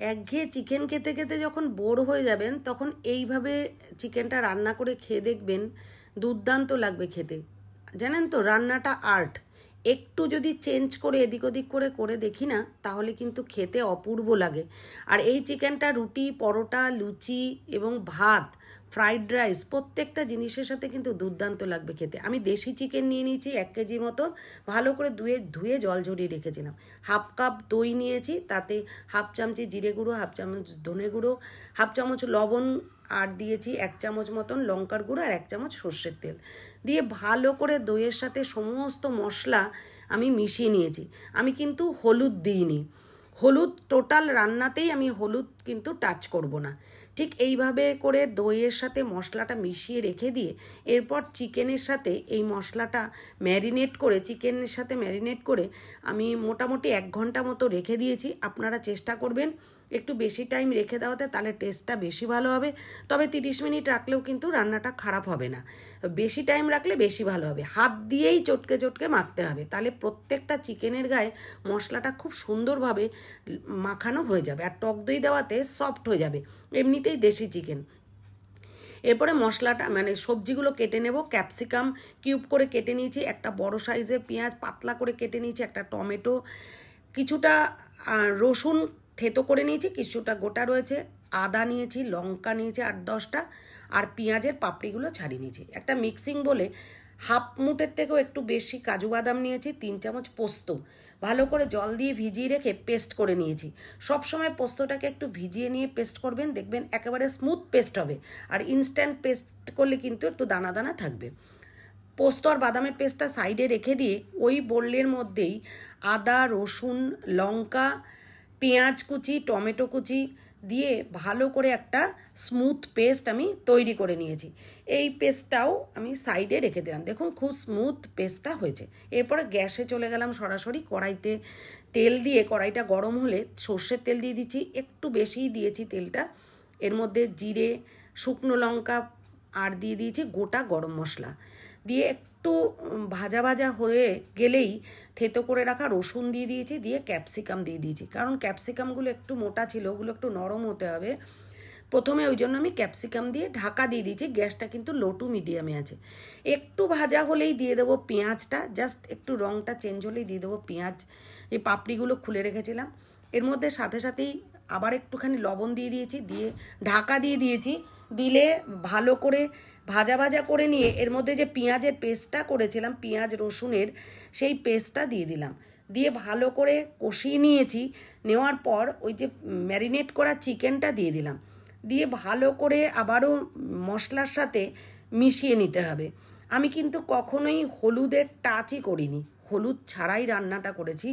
একঘেয়ে চিকেন খেতে খেতে যখন বোর হয়ে যাবেন তখন এইভাবে চিকেনটা রান্না করে খেয়ে দেখবেন, দুর্দান্ত লাগবে খেতে। জানেন তো, রান্নাটা আর্ট। একটু যদি চেঞ্জ করে এদিক ওদিক করে করে দেখি না, তাহলে কিন্তু খেতে অপূর্ব লাগে। আর এই চিকেনটা রুটি, পরোটা, লুচি এবং ভাত, ফ্রাইড রাইস প্রত্যেকটা জিনিসের সাথে কিন্তু দুর্দান্ত লাগবে খেতে। আমি দেশি চিকেন নিয়ে নিয়েছি 1 কেজি মতো, ভালো করে ধুয়ে জল ঝরিয়ে রেখেছিলাম। হাফ কাপ দই নিয়েছি, তাতে হাফ চামচি জিরে গুঁড়ো, হাফ চামচ ধনে গুঁড়ো, হাফ চামচ লবণ, আর দিয়েছি 1 চামচ মতন লঙ্কার গুঁড়ো আর 1 চামচ সর্ষের তেল দিয়ে ভালো করে দইয়ের সাথে সমস্ত মশলা আমি মিশিয়ে নিয়েছি। আমি কিন্তু হলুদ দিইনি, হলুদ টোটাল রান্নাতেই আমি হলুদ কিন্তু টাচ করব না। ঠিক এইভাবে করে দইয়ের সাথে মশলাটা মিশিয়ে রেখে দিয়ে এরপর চিকেনের সাথে এই মশলাটা চিকেনের সাথে ম্যারিনেট করে আমি মোটামুটি 1 ঘন্টা মতো রেখে দিয়েছি। আপনারা চেষ্টা করবেন একটু বেশি টাইম রেখে দেওয়াতে, তাহলে টেস্টটা বেশি ভালো হবে। তবে 30 মিনিট রাখলেও কিন্তু রান্নাটা খারাপ হবে না, বেশি টাইম রাখলে বেশি ভালো হবে। হাত দিয়েই চটকে চটকে মাখতে হবে, তাহলে প্রত্যেকটা চিকেনের গায়ে মশলাটা খুব সুন্দরভাবে মাখানো হয়ে যাবে, আর টক দই দেওয়াতে সফট হয়ে যাবে এমনিতেই দেশি চিকেন। এরপরে মশলাটা সবজিগুলো কেটে নেব। ক্যাপসিকাম কিউব করে কেটে নিয়েছি, একটা বড় সাইজের পেঁয়াজ পাতলা করে কেটে নিয়েছি, একটা টমেটো, কিছুটা রসুন থেতো করে নিয়েছি, কিছুটা গোটা রয়েছে, আদা নিয়েছি, লঙ্কা নিয়েছি 8-10টা, আর পেঁয়াজের পাপড়িগুলো ছাড়িয়ে নিয়েছি। একটা মিক্সিং বলে হাফ মুঠের থেকেও একটু বেশি কাজু বাদাম নিয়েছি, 3 চামচ পোস্ত ভালো করে জল দিয়ে ভিজিয়ে রেখে পেস্ট করে নিয়েছি। সবসময় পোস্তটাকে একটু ভিজিয়ে নিয়ে পেস্ট করবেন, দেখবেন একেবারে স্মুথ পেস্ট হবে। আর ইনস্ট্যান্ট পেস্ট করলে কিন্তু একটু দানা দানা থাকবে। পোস্ত আর বাদামের পেস্টটা সাইডে রেখে দিয়ে ওই বোলের মধ্যেই আদা, রসুন, লঙ্কা, পেঁয়াজ কুচি, টমেটো কুচি দিয়ে ভালো করে একটা স্মুথ পেস্ট আমি তৈরি করে নিয়েছি। এই পেস্টটাও আমি সাইডে রেখে দিলাম। দেখুন খুব স্মুথ পেস্টটা হয়েছে। এরপরে গ্যাসে চলে গেলাম সরাসরি। কড়াইতে তেল দিয়ে, কড়াইটা গরম হলে সর্ষের তেল দিয়ে দিচ্ছি, একটু বেশিই দিয়েছি তেলটা। এর মধ্যে জিরে, শুকনো লঙ্কা আর দিয়ে দিয়েছি গোটা গরম মশলা দিয়ে একটু ভাজা ভাজা হয়ে গেলেই থেতো করে রাখা রসুন দিয়ে দিয়েছি, দিয়ে ক্যাপসিকাম দিয়ে দিয়েছি। কারণ ক্যাপসিকামগুলো একটু মোটা ছিল, ওগুলো একটু নরম হতে হবে প্রথমে, ওই জন্য আমি ক্যাপসিকাম দিয়ে ঢাকা দিয়ে দিয়েছি। গ্যাসটা কিন্তু লো টু মিডিয়ামে আছে। একটু ভাজা হলেই দিয়ে দেবো পেঁয়াজটা, জাস্ট একটু রঙটা চেঞ্জ হলেই দিয়ে দেবো পেঁয়াজ, যে পাপড়িগুলো খুলে রেখেছিলাম। এর মধ্যে সাথে সাথেই আবার একটুখানি লবণ দিয়ে দিয়েছি, দিয়ে ঢাকা দিয়ে দিয়েছি। দিলে ভালো করে ভাজা ভাজা করে নিয়ে এর মধ্যে যে পেঁয়াজের পেস্টটা করেছিলাম, পেঁয়াজ রসুনের, সেই পেস্টটা দিয়ে দিলাম। দিয়ে ভালো করে কষিয়ে নিয়েছি। নেওয়ার পর ওই যে ম্যারিনেট করা চিকেনটা দিয়ে দিলাম, দিয়ে ভালো করে আবারও মশলার সাথে মিশিয়ে নিতে হবে। আমি কিন্তু কখনোই হলুদের টাচই করিনি, হলুদ ছাড়াই রান্নাটা করেছি,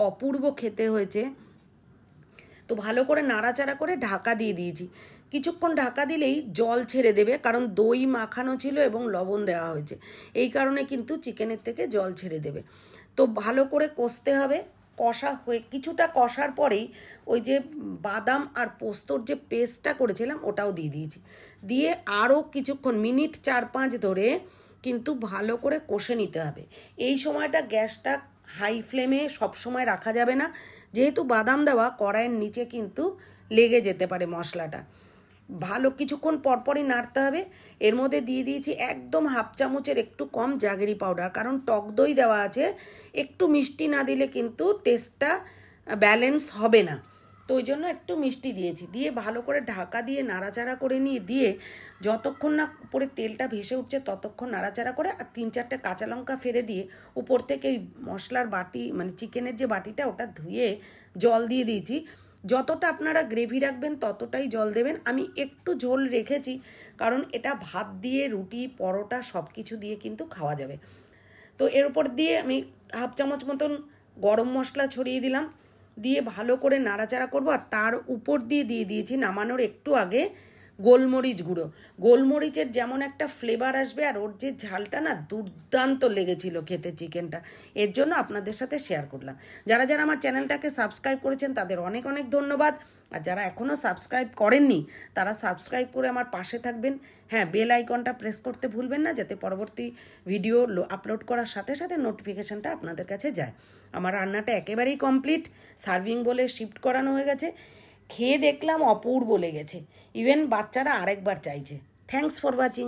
অপূর্ব খেতে হয়েছে। তো ভালো করে নাড়াচাড়া করে ঢাকা দিয়ে দিয়েছি। কিছুক্ষণ ঢাকা দিলেই জল ছেড়ে দেবে, কারণ দই মাখানো ছিল এবং লবণ দেওয়া হয়েছে, এই কারণে কিন্তু চিকেনের থেকে জল ছেড়ে দেবে। তো ভালো করে কষতে হবে। কষা হয়ে কিছুটা কষার পরেই ওই যে বাদাম আর পোস্তর যে পেস্টটা করেছিলাম ওটাও দিয়ে দিয়েছি। দিয়ে আরও কিছুক্ষণ মিনিট 4-5 ধরে কিন্তু ভালো করে কষে নিতে হবে। এই সময়টা গ্যাসটা হাই ফ্লেমে সবসময় রাখা যাবে না, যেহেতু বাদাম দেওয়া, কড়াইয়ের নিচে কিন্তু লেগে যেতে পারে মশলাটা। ভালো কিছুক্ষণ পরপরই নাড়তে হবে। এর মধ্যে দিয়ে দিয়েছি একদম হাফ চামচের একটু কম জাগেরি পাউডার, কারণ টক দই দেওয়া আছে, একটু মিষ্টি না দিলে কিন্তু টেস্টটা ব্যালেন্স হবে না। তো ওই জন্য একটু মিষ্টি দিয়েছি। দিয়ে ভালো করে ঢাকা দিয়ে নাড়াচাড়া করে নিয়ে দিয়ে যতক্ষণ না উপরে তেলটা ভেসে উঠছে ততক্ষণ নাড়াচাড়া করে, আর 3-4টে কাঁচা লঙ্কা ফেলে দিয়ে উপর থেকে এই মশলার বাটি চিকেনের যে বাটিটা ওটা ধুয়ে জল দিয়ে দিয়েছি। যতটা আপনারা গ্রেভি রাখবেন ততটাই জল দেবেন। আমি একটু ঝোল রেখেছি, কারণ এটা ভাত দিয়ে, রুটি, পরোটা সব কিছু দিয়ে কিন্তু খাওয়া যাবে। তো এর উপর দিয়ে আমি হাফ চামচ মতন গরম মশলা ছড়িয়ে দিলাম, দিয়ে ভালো করে নাড়াচাড়া করবো। আর তার উপর দিয়ে দিয়েছি নামানোর একটু আগে গোলমরিচ গুঁড়ো। গোলমরিচের যেমন একটা ফ্লেভার আসবে, আর ওর যে ঝালটা না দুর্দান্ত লেগেছিল খেতে চিকেনটা, এর জন্য আপনাদের সাথে শেয়ার করলাম। যারা যারা আমার চ্যানেলটাকে সাবস্ক্রাইব করেছেন তাদের অনেক অনেক ধন্যবাদ, আর যারা এখনও সাবস্ক্রাইব করেননি তারা সাবস্ক্রাইব করে আমার পাশে থাকবেন। হ্যাঁ, বেল আইকনটা প্রেস করতে ভুলবেন না, যাতে পরবর্তী ভিডিও আপলোড করার সাথে সাথে নোটিফিকেশানটা আপনাদের কাছে যায়। আমার রান্নাটা একেবারেই কমপ্লিট, সার্ভিং বলে শিফট করানো হয়ে গেছে। খেয়ে দেখলাম অপূর্ব লেগেছে। ইভেন বাচ্চারা আরেকবার চাইছে। Thanks for watching.